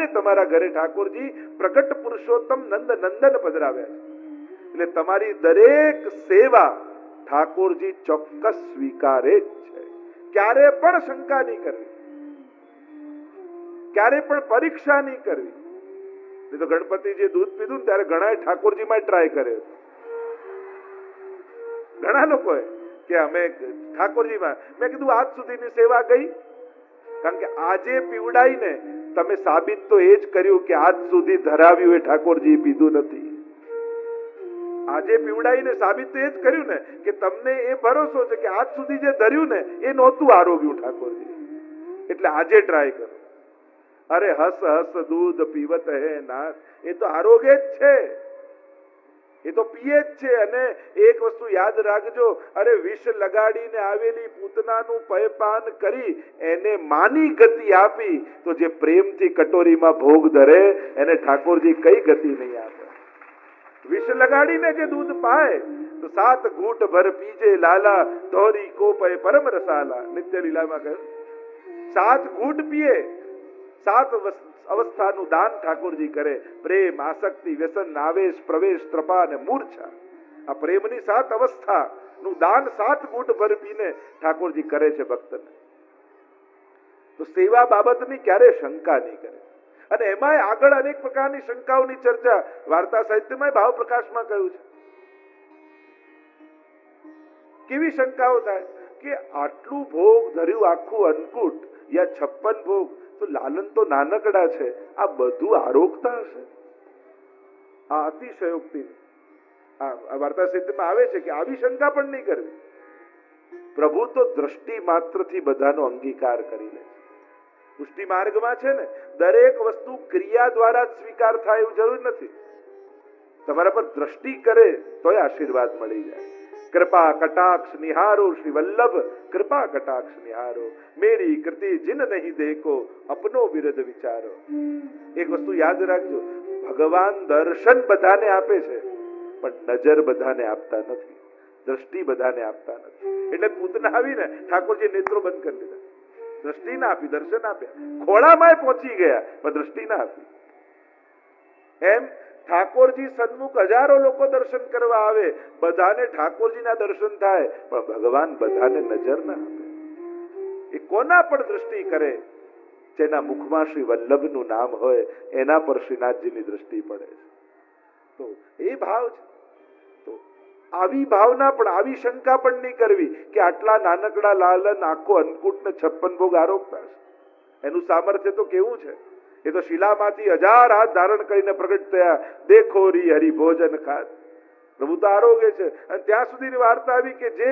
આવીને તમારા ઘરે ઠાકોરજી પ્રગટ પુરુષોત્તમ નંદ નંદન પધરાવ્યા છે. એટલે તમારી દરેક સેવા ઠાકોરજી ચોક્કસ સ્વીકારે જ છે. ક્યારે પણ શંકા નહીં કરવી, ક્યારે પણ પરીક્ષા નહીં કરવી. તો ગણપતિજીએ દૂધ પીધું ને ત્યારે ઘણા ઠાકોરજીમાં ટ્રાય કર્યો. ઘણા લોકોએ કે અમે ઠાકોરજીમાં, મેં કીધું આજ સુધીની સેવા ગઈ, કારણ કે આજે પીવડાઈને તમે સાબિત તો એ જ કર્યું કે આજ સુધી ધરાવ્યું એ ઠાકોરજી પીધું નથી. આજે પીવડાઈને સાબિત તો એ જ કર્યું ને કે તમને એ ભરોસો છે કે આજ સુધી જે ધર્યું ને એ નહોતું આરોગ્યું ઠાકોરજી, એટલે આજે ટ્રાય કરો. અરે હસ હસ દૂધ પીવત હે નાથ, એ તો આરોગ્ય જ છે, એ તો પીએ જ છે. અને એક વસ્તુ યાદ રાખજો, અરે વિષ લગાડીને આવેલી પૂતનાનું પયપાન કરી એને માની ગતિ આપી, તો જે પ્રેમથી કટોરીમાં ભોગ ધરે એને ઠાકોરજી કઈ ગતિ નહીં આપે. વિષ લગાડીને જે દૂધ પાય તો 7 ઘૂંટ ભર પીજે લાલા, ધોરી કોપય પરમ રસાલા. નિત્ય લીલામાં કહ્યું 7 ઘૂંટ પીએ, 7 અવસ્થાનું દાન ઠાકોરજી કરે. પ્રેમ, આસક્તિ, વ્યસન, આવેશ, પ્રવેશ, ત્રપા અને મૂર્છા. આ પ્રેમની 7 અવસ્થાનું દાન 7 ઘૂંટ ભર પીને ઠાકોરજી કરે છે ભક્તને. તો સેવા બાબતની ક્યારે શંકા નહીં કરે. અને એમાંય આગળ અનેક પ્રકારની શંકાઓની ચર્ચા વાર્તા સાહિત્યમાં ભાવ પ્રકાશમાં કહ્યું છે. કેવી શંકાઓ થાય કે આટલું ભોગ ધર્યું, આખું અન્નકૂટ યા 56 ભોગ, તો લાલન તો નાનકડા છે, આ બધું આરોગતા હશે. આ અતિશયોક્તિ આ વાર્તા સાહિત્યમાં આવે છે કે આવી શંકા પણ નહીં કરવી. પ્રભુ તો દ્રષ્ટિ માત્રથી બધાનો અંગીકાર કરી લે. પુષ્ટિ માર્ગમાં છે ને, દરેક વસ્તુ ક્રિયા દ્વારા જ સ્વીકાર થાય એવું જરૂર નથી. તમારા પર દ્રષ્ટિ કરે તોય આશીર્વાદ મળી જાય. કૃપા કટાક્ષ નિહારો શ્રી વલ્લભ, કૃપા કટાક્ષ નિહારો, મેરી કૃતિ જીન નહીં દેખો, અપનો વિરધ વિચારો. એક વસ્તુ યાદ રાખજો, ભગવાન દર્શન બધાને આપે છે, પણ નજર બધાને આપતા નથી, દ્રષ્ટિ બધાને આપતા નથી. એટલે પૂતના આવીને ઠાકોરજી નેત્રો બંધ કરી દીધા, દ્રષ્ટિ ના આપી, દર્શન આપ્યા. ખોળામાં પહોંચી ગયા પણ દ્રષ્ટિ ના આપી. એમ ઠાકોરજી સન્મુખ હજારો લોકો દર્શન કરવા આવે, બધાને ઠાકોરજીના દર્શન થાય, પણ ભગવાન બધાને નજર ના આપે. એ કોના પર દ્રષ્ટિ કરે? જેના મુખમાં શ્રી વલ્લભનું નામ હોય એના પર શ્રીનાથજીની દ્રષ્ટિ પડે છે. તો એ ભાવ છે. તો આવી ભાવના પણ, આવી શંકા પણ નહીં કરવી કે આટલા નાનકડા લાલન આખો અન્નકૂટ ને 56 ભોગ આરોગતા છે. એનું સામર્થ્ય તો કેવું છે! એ તો શિલામાંથી 1000 હાથ ધારણ કરીને પ્રગટ થયા. દેખો રી હરિ ભોજન ખાત. પ્રભુ તો આરોગ્ય છે. અને ત્યાં સુધીની વાર્તા આવી કે જે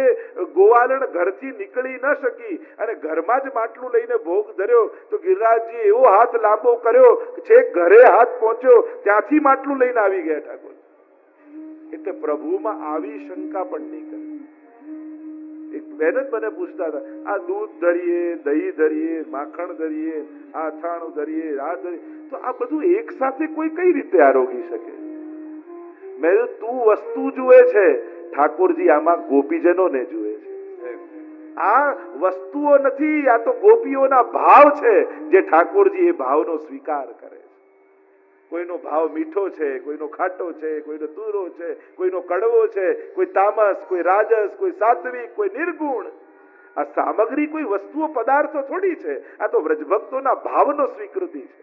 ગોવાલણ ઘરથી નીકળી ન શકી અને ઘરમાં જ માટલું લઈને ભોગ ધર્યો, તો ગિરિરાજજી એવો હાથ લાંબો કર્યો કે છેક ઘરે હાથ પહોંચ્યો, ત્યાંથી માટલું લઈને આવી ગયા ઠાકોર. એટલે પ્રભુમાં આવી શંકા પણ નહીં કરે. એક બહેન જ મને પૂછતા હતા, આ દૂધ ધરીએ, દહીં ધરીએ, માખણ ધરીએ, આ અથાણું ધરીએ, આ ધરીએ, તો આ બધું એક સાથે કોઈ કઈ રીતે આરોગી શકે? મેં તું વસ્તુ જુએ છે, ઠાકોરજી આમાં ગોપીજનોને જુએ છે. આ વસ્તુઓ નથી, આ તો ગોપીઓના ભાવ છે, જે ઠાકોરજી એ ભાવનો સ્વીકાર કરે છે. કોઈનો ભાવ મીઠો છે, કોઈનો ખાટો છે, કોઈનો તુરો છે, કોઈનો કડવો છે, કોઈ તામસ, કોઈ રાજસ, કોઈ સાત્વિક, કોઈ નિર્ગુણ. આ સામગ્રી કોઈ વસ્તુઓ પદાર્થો થોડી છે, આ તો વ્રજભક્તોના ભાવનો સ્વીકૃતિ છે.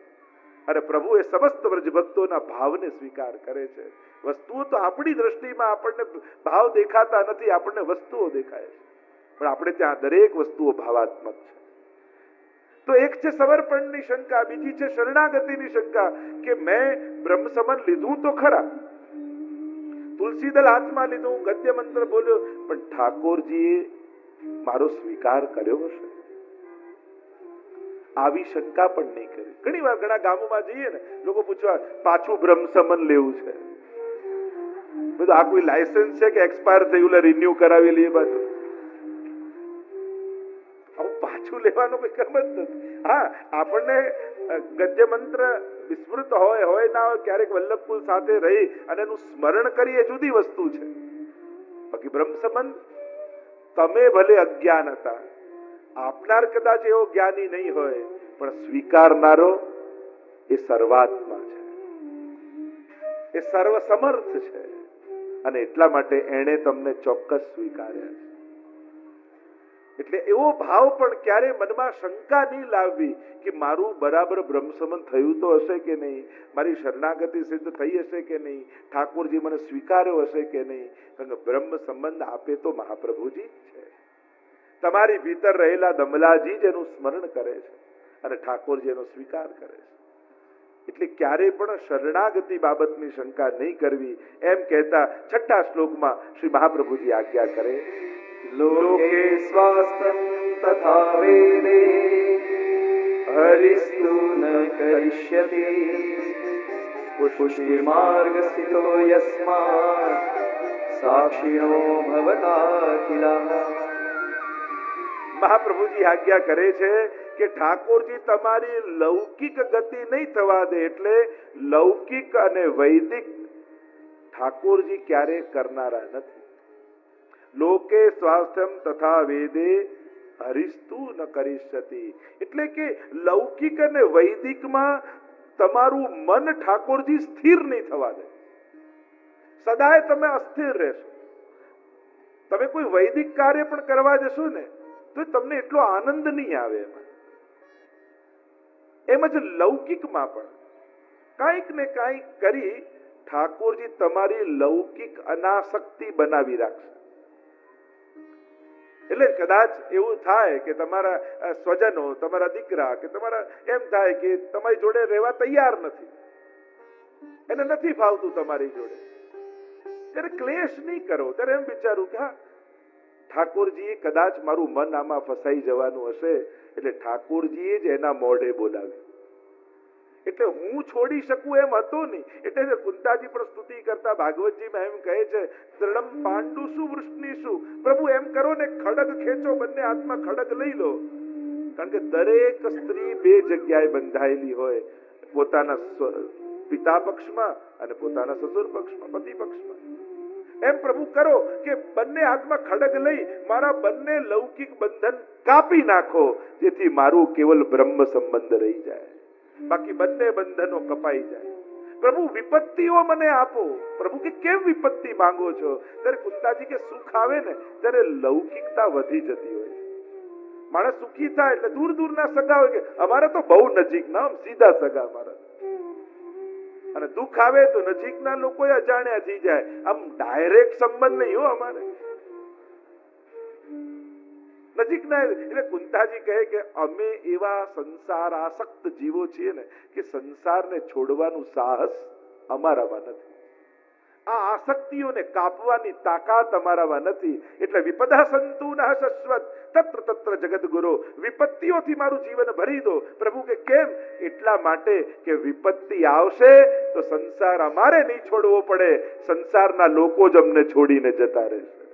અને પ્રભુ એ સમસ્ત વ્રજભક્તોના ભાવને સ્વીકાર કરે છે. વસ્તુઓ તો આપણી દ્રષ્ટિમાં આપણને ભાવ દેખાતા નથી, આપણને વસ્તુઓ દેખાય છે, પણ આપણે ત્યાં દરેક વસ્તુઓ ભાવાત્મક છે. તો એક છે સમર્પણની શંકા, બીજી છે શરણાગતિની શંકા કે મેં બ્રહ્મસમન લીધું તો ખરા, તુલસીદલ હાથમાં લીધું, ગદ્ય મંત્ર બોલ્યો, પણ ઠાકોરજીએ મારો સ્વીકાર કર્યો હશે? આવી શંકા પણ નહીં કરી. ઘણી વાર ઘણા ગામોમાં જઈએ ને, લોકો પૂછવા પાછું બ્રહ્મસમન લેવું છે. બધું આ કોઈ લાયસન્સ છે કે એક્સપાયર થયું રિન્યુ કરાવી લઈએ? પાછું લેવાનો કોઈ ક્રમ જ નથી. હા, આપણને ગદ્ય મંત્ર વિસ્મૃત હોય ના હોય, ક્યારેક વલ્લભકુલ સાથે રહી અને એનું સ્મરણ કરીએ, જુદી વસ્તુ છે. બાકી બ્રહ્મસમન તમે ભલે અજ્ઞાન હતા, આપનાર કદાચ એવો જ્ઞાની નહીં હોય, પણ સ્વીકારનારો એ સર્વાત્મા છે, એ સર્વસમર્થ છે, અને એટલા માટે એણે તમને ચોક્કસ સ્વીકાર્યા છે. એટલે એવો ભાવ પણ ક્યારે મનમાં શંકા નહીં લાવવી કે મારું બરાબર બ્રહ્મ સંબંધ થયું તો હશે કે નહીં, મારી શરણાગતિ સિદ્ધ થઈ હશે કે નહીં, ઠાકોરજી મને સ્વીકાર્યો હશે કે નહીં. કારણ કે બ્રહ્મ સંબંધ આપે તો મહાપ્રભુજી છે. તમારી ભીતર રહેલા દમલાજી જ એનું સ્મરણ કરે છે અને ઠાકોરજી એનો સ્વીકાર કરે છે. એટલે ક્યારે પણ શરણાગતિ બાબતની શંકા નહીં કરવી. એમ કહેતા છઠ્ઠા શ્લોકમાં શ્રી મહાપ્રભુજી આજ્ઞા કરે, લોકે સ્વાસ્થ્યં તથા વેદે હરિસ્તુ ન કરિષ્યતિ પુષ્ટિમાર્ગ સ્થિતો યસ્માत् સાક્ષિણો ભવતાખિલા. મહાપ્રભુજી આજ્ઞા કરે છે કે ઠાકોરજી તમારી લૌકિક ગતિ નહીં થવા દે. એટલે લૌકિક અને વૈદિક ઠાકોરજી ક્યારે કરનારા નથી. લોકે સ્વાસ્થ્યમ તથા વેદે હરિસ્તુ ન કરિષ્યતિ. એટલે કે લૌકિક અને વૈદિકમાં તમારું મન ઠાકોરજી સ્થિર નહીં થવા દે. સદાય તમે અસ્થિર રહેશો. તમે કોઈ વૈદિક કાર્ય પણ કરવા જશો ને તો તમને એટલો આનંદ નહીં આવે. એમ જ લૌકિકમાં પણ કાંઈક ને કાંઈક કરી ઠાકોરજી તમારી લૌકિક અનાસક્તિ બનાવી રાખશે. એટલે કદાચ એવું થાય કે તમારા સ્વજનો, તમારા દીકરા કે તમારા એમ થાય કે તમારી જોડે રહેવા તૈયાર નથી, એને નથી ફાવતું તમારી જોડે, ત્યારે ક્લેશ નહીં કરો. ત્યારે એમ વિચારું કે હા, ઠાકોરજીએ કદાચ મારું મન આમાં ફસાઈ જવાનું હશે એટલે ઠાકોરજીએ જ એના મોઢે બોલાવ્યું. એટલે હું છોડી શકું એમ હતો નહીં. એટલે કુંતાજી પણ સ્તુતિ કરતા ભાગવતજીમાં એમ કહે છે, તૃણમ પાંડુ શું વૃષ્ણિ શું. પ્રભુ એમ કરો ને, ખડગ ખેંચો, બંને હાથમાં ખડગ લઈ લો. કારણ કે દરેક સ્ત્રી બે જગ્યાએ બંધાયેલી હોય, પોતાના પિતા પક્ષમાં અને પોતાના સસુર પક્ષમાં, પતિ પક્ષમાં. એમ પ્રભુ કરો કે બંને હાથમાં ખડગ લઈ મારા બંને લૌકિક બંધન કાપી નાખો, જેથી મારું કેવલ બ્રહ્મ સંબંધ રહી જાય, બાકી બંને બંધનો કપાઈ જાય. પ્રભુ વિપત્તિઓ મને આપો. પ્રભુ કે કેમ વિપત્તિ માંગો છો? ત્યારે કુંતાજી કે સુખ આવે ને ત્યારે લૌકિકતા વધી જતી હોય. માણસ સુખી થાય એટલે દૂર દૂરના સગા હોય કે અમારા તો બહુ નજીક ના, સીધા સગા અમારા. અને દુઃખ આવે તો નજીકના લોકો અજાણ્યા થઈ જાય. આમ ડાયરેક્ટ સંબંધ નહીં હો અમારે નજીકના. એટલે કુંતાજી કહે કે અમે એવા સંસાર આસક્ત જીવો છીએ ને કે સંસારને છોડવાનું સાહસ અમારામાં નથી. આ આસક્તિઓને કાપવાની તાકાત અમારામાં નથી. એટલે વિપદા સંતુ ન શશ્વત તત્ર તત્ર જગદગુરો. વિપત્તિઓથી મારું જીવન ભરી દો. પ્રભુ કે કેમ? એટલા માટે કે વિપત્તિ આવશે તો સંસાર અમારે નહીં છોડવો પડે, સંસારના લોકો જ અમને છોડીને જતા રહેશે.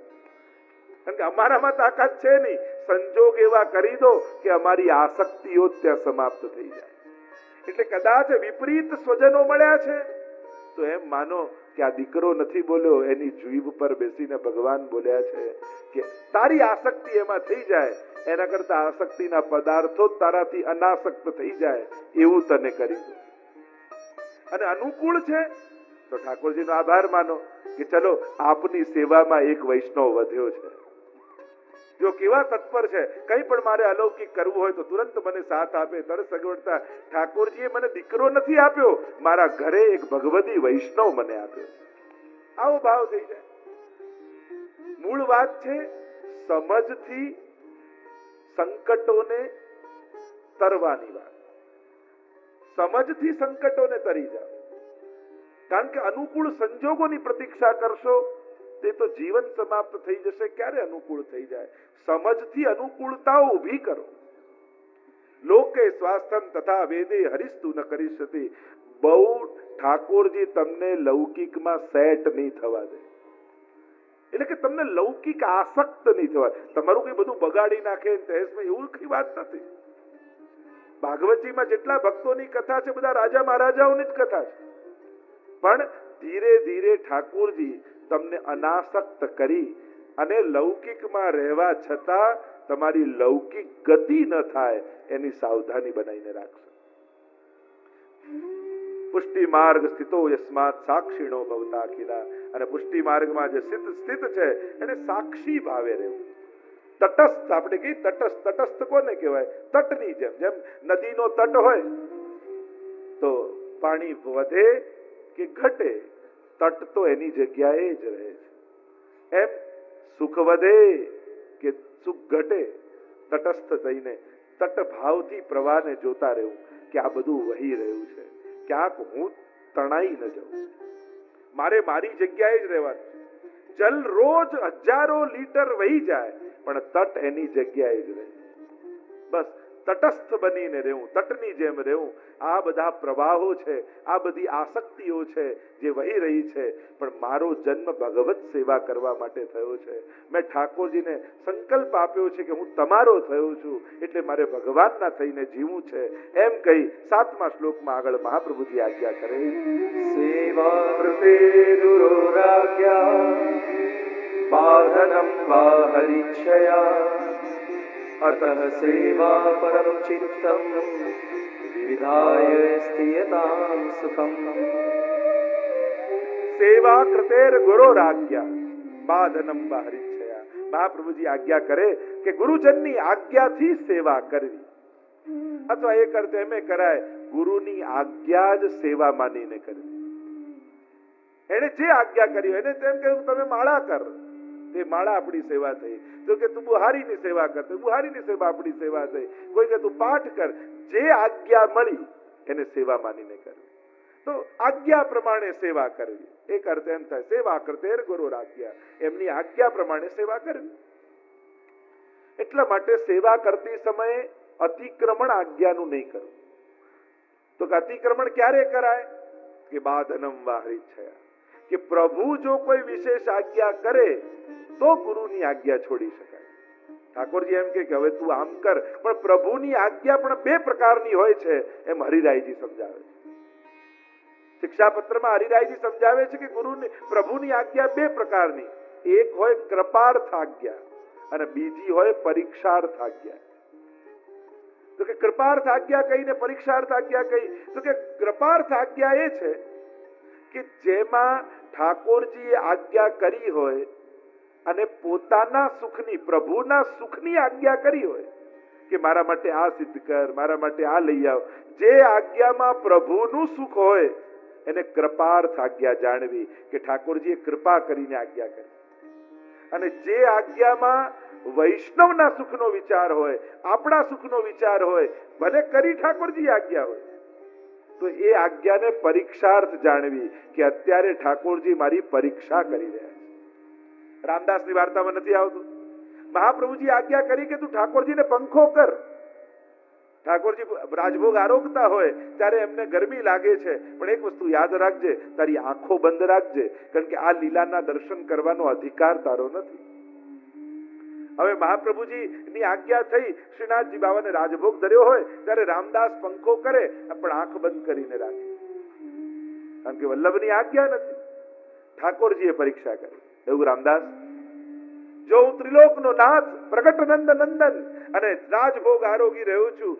કારણ કે અમારામાં તાકાત છે નહીં. સંજોગ એવા કરી દો કે અમારી આસક્તિઓ ત્યાં સમાપ્ત થઈ જાય. એટલે કદાચ વિપરીત સ્વજનો મળ્યા છે તો એમ માનો કે આ દીકરો નથી બોલ્યો, એની જીભ પર બેસીને ભગવાન બોલ્યા છે કે તારી આસક્તિ એમાં થઈ જાય, એના કરતા આસક્તિના પદાર્થો તારાથી અનાસક્ત થઈ જાય એવું તને કરી દો. અને અનુકૂળ છે તો ઠાકોરજીનો આભાર માનો કે ચલો આપની સેવામાં એક વૈષ્ણવ વધ્યો છે. જો કેવા તત્પર છે, કંઈ પણ મારે અલૌકિક કરવું હોય તો તુરંત મને સાથ આપે. તરત સગવડતા ઠાકોરજીએ મને દીકરો નથી આપ્યો, મારા ઘરે એક ભગવતી વૈષ્ણવ મને આપ્યો. આવો ભાવ થઈ જાય. મૂળ વાત છે સમજથી સંકટોને તરવાની વાત. સમજથી સંકટોને તરી જાઓ. કારણ કે અનુકૂળ સંજોગોની પ્રતીક્ષા કરશો તે તો જીવન સમાપ્ત થઈ જશે. ક્યારે અનુકૂળ થઈ જાય? સમજથી અનુકૂળતાઓ ઊભી કરો. લોકે સ્વાસ્થ્યમ તથા વેદે હરિસ્તુ ન કરિષ્યતિ. બહુ ઠાકોરજી તમને લૌકિકમાં સેટ નહીં થવા દે. એટલે કે તમને લૌકિક આસક્ત નહીં થવા. તમારું કઈ બધું બગાડી નાખે એવું કઈ વાત નથી. ભાગવતજીમાં જેટલા ભક્તોની કથા છે બધા રાજા મહારાજાઓની જ કથા છે. પણ ધીરે ધીરે ઠાકોરજી તમને અનાસક્ત કરી અને લૌકિકમાં રહેવા છતાં તમારી લૌકિક ગતિ ન થાય એની સાવધાની બનાવીને રાખશે. પુષ્ટિ માર્ગ સ્થિતો યસ્માત સાક્ષીણો ભવતા અખિલા. અને પુષ્ટિ માર્ગમાં જે સ્થિત છે એને સાક્ષી ભાવે રહેવું. તટસ્થ, આપણે કહીએ તટસ્થ, તટસ્થ કોને કહેવાય? તટની જેમ. જેમ નદીનો તટ હોય તો પાણી વધે કે ઘટે, તટ તો એની જગ્યાએ જ રહે છે. એમ સુખ વધે કે સુખ ઘટે, તટસ્થ થઈને તટ ભાવથી પ્રવાહને જોતા રહેવું કે આ બધું વહી રહ્યું છે, ક્યાંક હું તણાઈ ન જાઉં, મારે મારી જગ્યાએ જ રહેવાનું છે. જલ રોજ હજારો લીટર વહી જાય પણ તટ એની જગ્યાએ જ રહે. બસ તટસ્થ બનીને રહેવું, તટની જેમ રહેવું. આ બધા પ્રવાહો છે, આ બધી આસક્તિઓ છે જે વહી રહી છે, પણ મારો જન્મ ભગવત સેવા કરવા માટે થયો છે. મેં ઠાકોરજીને સંકલ્પ આપ્યો છે કે હું તમારો થયો છું, એટલે મારે ભગવાનના થઈને જીવવું છે. એમ કહી 7મા શ્લોકમાં આગળ મહાપ્રભુજી આજ્ઞા કરે, સેવા વૃતે દુરોરાગ્યા બાધનમ વા હરિચ્છયા અતઃ સેવા પરમ ચિત્તમ વિવિધાય સ્થિયતામ સુખમ. સેવા કૃતેર ગુરોરાજ્ઞા બાધનમ વા હરિચ્છયા. મહાપ્રભુજી આજ્ઞા કરે કે ગુરુજનની આજ્ઞાથી સેવા કરવી, અથવા એક અર્થ એમ કરાય ગુરુની આજ્ઞા જ સેવા માનીને કરવી. એને જે આજ્ઞા કરી એને તેમ કહ્યું તમે માળા કર, તે માળા આપણી સેવા થઈ. જો કે તું બુહારીની સેવા કર, તો બુહારીની સેવા આપણી સેવા થઈ. કોઈ કે તું પાઠ કર, જે આજ્ઞા મળી એને સેવા માનીને કરવી. તો આજ્ઞા પ્રમાણે સેવા કરવી, એક અર્થ એમ થાય સેવા કરતેર ગુરુરાજ્ઞા, એમની આજ્ઞા પ્રમાણે સેવા કરવી. એટલા માટે સેવા કરતી સમયે અતિક્રમણ આજ્ઞાનું નહીં કરવું. તો અતિક્રમણ ક્યારે કરાય? કે બાધનમ વા હરિચ્છયા, કે પ્રભુ જો કોઈ વિશેષ આજ્ઞા કરે તો ગુરુની આજ્ઞા છોડી શકાય. ઠાકોરજી એમ કે હવે તું આમ કર, પણ પ્રભુની આજ્ઞા પણ બે પ્રકારની હોય છે, એમ હરિરાયજી સમજાવે છે. શિક્ષાપત્રમાં હરિરાયજી સમજાવે છે કે પ્રભુની આજ્ઞા બે પ્રકારની, એક હોય કૃપાર્થ આજ્ઞા અને બીજી હોય પરીક્ષાર્થ આજ્ઞા. તો કે કૃપાર્થ આજ્ઞા કઈ ને પરીક્ષાર્થ આજ્ઞા કઈ? તો કે કૃપાર્થ આજ્ઞા એ છે કે જેમાં ઠાકોરજીએ આજ્ઞા કરી હોય અને પોતાના સુખની, પ્રભુના સુખની આજ્ઞા કરી હોય કે મારા માટે આ સિદ્ધ કર, મારા માટે આ લઈ આવ, જે આજ્ઞામાં પ્રભુનું સુખ હોય એને કૃપાર્થ આજ્ઞા જાણવી કે ઠાકોરજીએ કૃપા કરીને આજ્ઞા કરી. અને જે આજ્ઞામાં વૈષ્ણવના સુખનો વિચાર હોય, આપણા સુખનો વિચાર હોય, ભલે કરી ઠાકોરજી આજ્ઞા હોય, તો એ આજ્ઞાને પરીક્ષાર્થ જાણવી કે અત્યારે ઠાકોરજી મારી પરીક્ષા કરી રહ્યા છે. રામદાસની વાર્તામાં નથી આવતું? મહાપ્રભુજી આજ્ઞા કરી કે તું ઠાકોરજીને પંખો કર. ઠાકોરજી રાજભોગ આરોગતા હોય ત્યારે એમને ગરમી લાગે છે, પણ એક વસ્તુ યાદ રાખજે, તારી આંખો બંધ રાખજે, કારણ કે આ લીલાના દર્શન કરવાનો અધિકાર તારો નથી. હવે મહાપ્રભુજી ની આજ્ઞા થઈ, શ્રીનાથજી બાબાને રાજભોગ ધર્યો હોય ત્યારે રામદાસ પંખો કરે પણ આંખ બંધ કરીને રાખે, કારણ કે વલ્લભની આજ્ઞા નથી. ઠાકોરજીએ પરીક્ષા કરી. એવું રામદાસ, જો હું ત્રિલોકનો નાથ પ્રગટ નંદ નંદન અને રાજભોગ આરોગી રહ્યો છું,